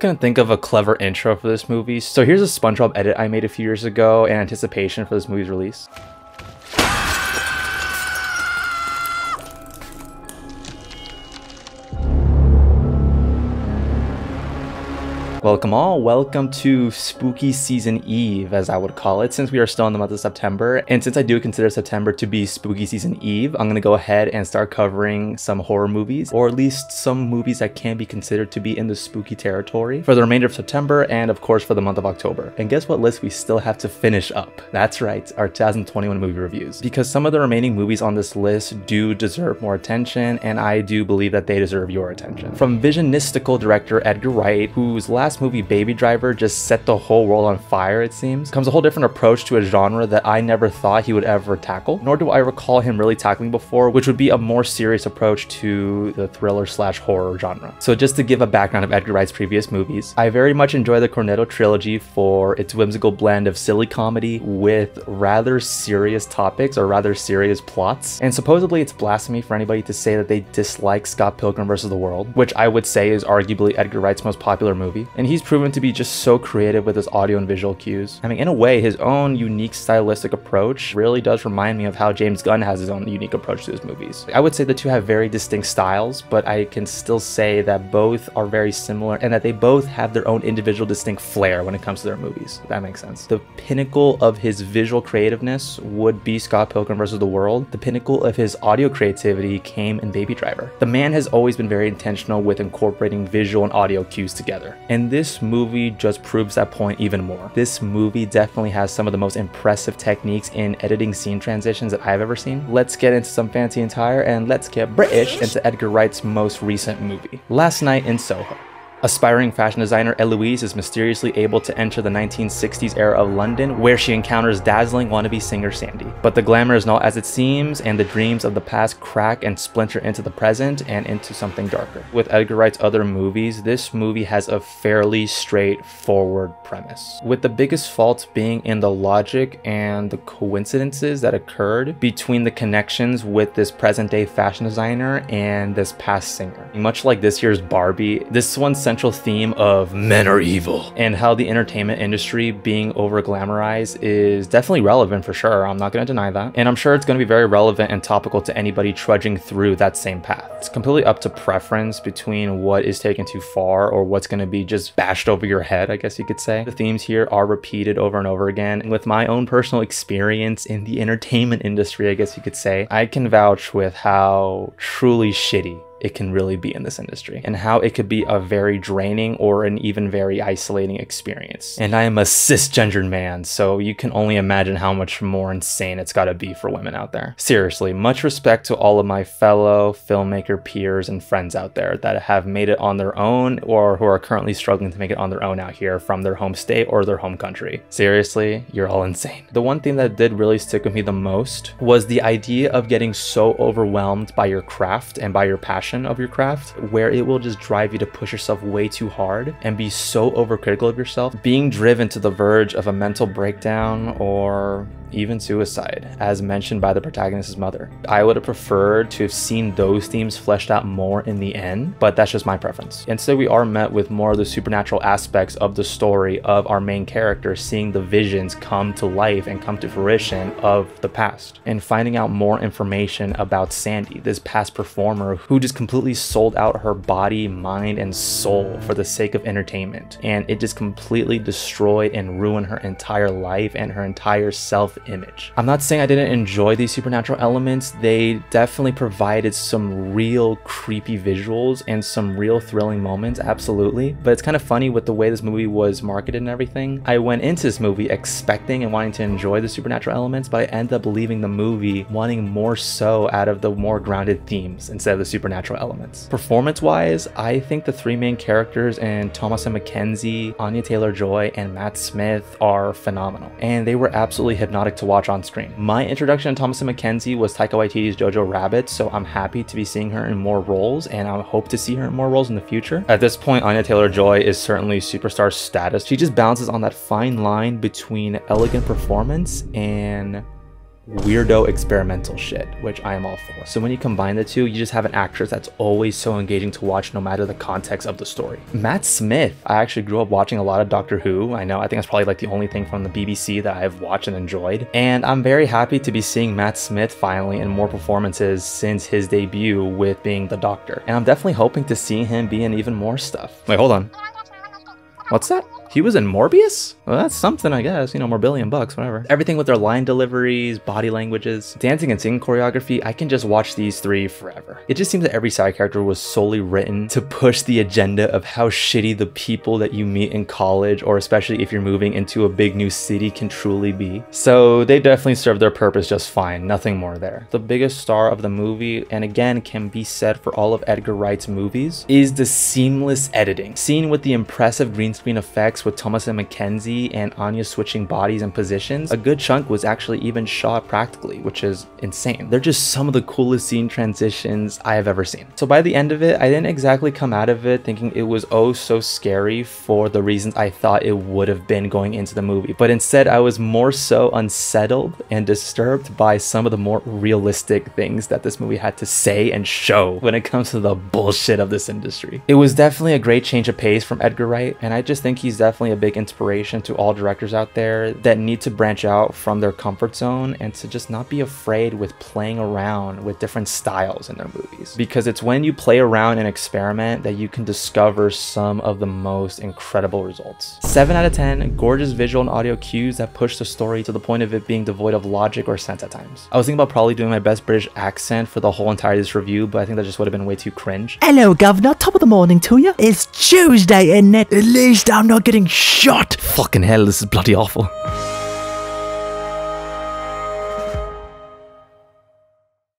couldn't think of a clever intro for this movie, so here's a SpongeBob edit I made a few years ago in anticipation for this movie's release. Welcome to Spooky Season Eve, as I would call it, since we are still in the month of September. And since I do consider September to be Spooky Season Eve, I'm gonna go ahead and start covering some horror movies, or at least some movies that can be considered to be in the spooky territory for the remainder of September and of course for the month of October. And guess what list we still have to finish up? That's right, our 2021 movie reviews. Because some of the remaining movies on this list do deserve more attention, and I do believe that they deserve your attention. From visionistical director Edgar Wright, whose last movie Baby Driver just set the whole world on fire, it seems, comes a whole different approach to a genre that I never thought he would ever tackle, nor do I recall him really tackling before, which would be a more serious approach to the thriller / horror genre. So just to give a background of Edgar Wright's previous movies, I very much enjoy the Cornetto trilogy for its whimsical blend of silly comedy with rather serious topics or rather serious plots. And supposedly it's blasphemy for anybody to say that they dislike Scott Pilgrim vs. the World, which I would say is arguably Edgar Wright's most popular movie. And he's proven to be just so creative with his audio and visual cues. I mean, in a way, his own unique stylistic approach really does remind me of how James Gunn has his own unique approach to his movies. I would say the two have very distinct styles, but I can still say that both are very similar and that they both have their own individual distinct flair when it comes to their movies, if that makes sense. The pinnacle of his visual creativeness would be Scott Pilgrim vs. the World. The pinnacle of his audio creativity came in Baby Driver. The man has always been very intentional with incorporating visual and audio cues together, and this movie just proves that point even more. This movie definitely has some of the most impressive techniques in editing scene transitions that I've ever seen. Let's get into some fancy attire and let's get British into Edgar Wright's most recent movie, Last Night in Soho. Aspiring fashion designer Eloise is mysteriously able to enter the 1960s era of London, where she encounters dazzling wannabe singer Sandy. But the glamour is not as it seems, and the dreams of the past crack and splinter into the present and into something darker. With Edgar Wright's other movies, this movie has a fairly straightforward premise, with the biggest fault being in the logic and the coincidences that occurred between the connections with this present-day fashion designer and this past singer. Much like this year's Barbie, this one's central theme of men are evil and how the entertainment industry being over glamorized is definitely relevant for sure. I'm not going to deny that, and I'm sure it's going to be very relevant and topical to anybody trudging through that same path. It's completely up to preference between what is taken too far or what's going to be just bashed over your head, I guess you could say. The themes here are repeated over and over again, and with my own personal experience in the entertainment industry, I guess you could say, I can vouch with how truly shitty it can really be in this industry, and how it could be a very draining or an even very isolating experience. And I am a cisgendered man, so you can only imagine how much more insane it's gotta be for women out there. Seriously, much respect to all of my fellow filmmaker peers and friends out there that have made it on their own or who are currently struggling to make it on their own out here from their home state or their home country. Seriously, you're all insane. The one thing that did really stick with me the most was the idea of getting so overwhelmed by your craft and by your passion of your craft, where it will just drive you to push yourself way too hard and be so overcritical of yourself, being driven to the verge of a mental breakdown or even suicide, as mentioned by the protagonist's mother. I would have preferred to have seen those themes fleshed out more in the end, but that's just my preference. Instead, we are met with more of the supernatural aspects of the story of our main character seeing the visions come to life and come to fruition of the past, and finding out more information about Sandy, this past performer who just completely sold out her body, mind, and soul for the sake of entertainment, and it just completely destroyed and ruined her entire life and her entire self-image. I'm not saying I didn't enjoy these supernatural elements. They definitely provided some real creepy visuals and some real thrilling moments, absolutely, but it's kind of funny with the way this movie was marketed and everything. I went into this movie expecting and wanting to enjoy the supernatural elements, but I ended up leaving the movie wanting more so out of the more grounded themes instead of the supernatural elements. Performance-wise, I think the three main characters in Thoamasin, McKenzie, Anya Taylor-Joy, and Matt Smith are phenomenal, and they were absolutely hypnotic to watch on screen. My introduction to Thoamasin McKenzie was Taika Waititi's Jojo Rabbit, so I'm happy to be seeing her in more roles, and I hope to see her in more roles in the future. At this point, Anya Taylor-Joy is certainly superstar status. She just bounces on that fine line between elegant performance and weirdo experimental shit, which I am all for. So when you combine the two, you just have an actress that's always so engaging to watch no matter the context of the story. Matt Smith, I actually grew up watching a lot of Doctor Who. I think that's probably like the only thing from the BBC that I've watched and enjoyed. And I'm very happy to be seeing Matt Smith finally in more performances since his debut with being the Doctor. And I'm definitely hoping to see him be in even more stuff. Wait, hold on. What's that? He was in Morbius? Well, that's something, I guess. You know, more $1 billion bucks, whatever. Everything with their line deliveries, body languages, dancing and singing choreography, I can just watch these three forever. It just seems that every side character was solely written to push the agenda of how shitty the people that you meet in college, or especially if you're moving into a big new city, can truly be. So they definitely serve their purpose just fine, nothing more there. The biggest star of the movie, and again can be said for all of Edgar Wright's movies, is the seamless editing. Seen with the impressive green screen effects with Thoamasin and McKenzie and Anya switching bodies and positions, a good chunk was actually even shot practically, which is insane. They're just some of the coolest scene transitions I have ever seen. So by the end of it, I didn't exactly come out of it thinking it was oh so scary for the reasons I thought it would have been going into the movie, but instead I was more so unsettled and disturbed by some of the more realistic things that this movie had to say and show when it comes to the bullshit of this industry. It was definitely a great change of pace from Edgar Wright, and I just think he's definitely a big inspiration to all directors out there that need to branch out from their comfort zone and to just not be afraid with playing around with different styles in their movies, because it's when you play around and experiment that you can discover some of the most incredible results. 7 out of 10, gorgeous visual and audio cues that push the story to the point of it being devoid of logic or sense at times. I was thinking about probably doing my best British accent for the whole entirety of this review, but I think that just would have been way too cringe. Hello, Governor. Top of the morning to you. It's Tuesday, isn't it? At least I'm not getting shot. Fucking hell, this is bloody awful.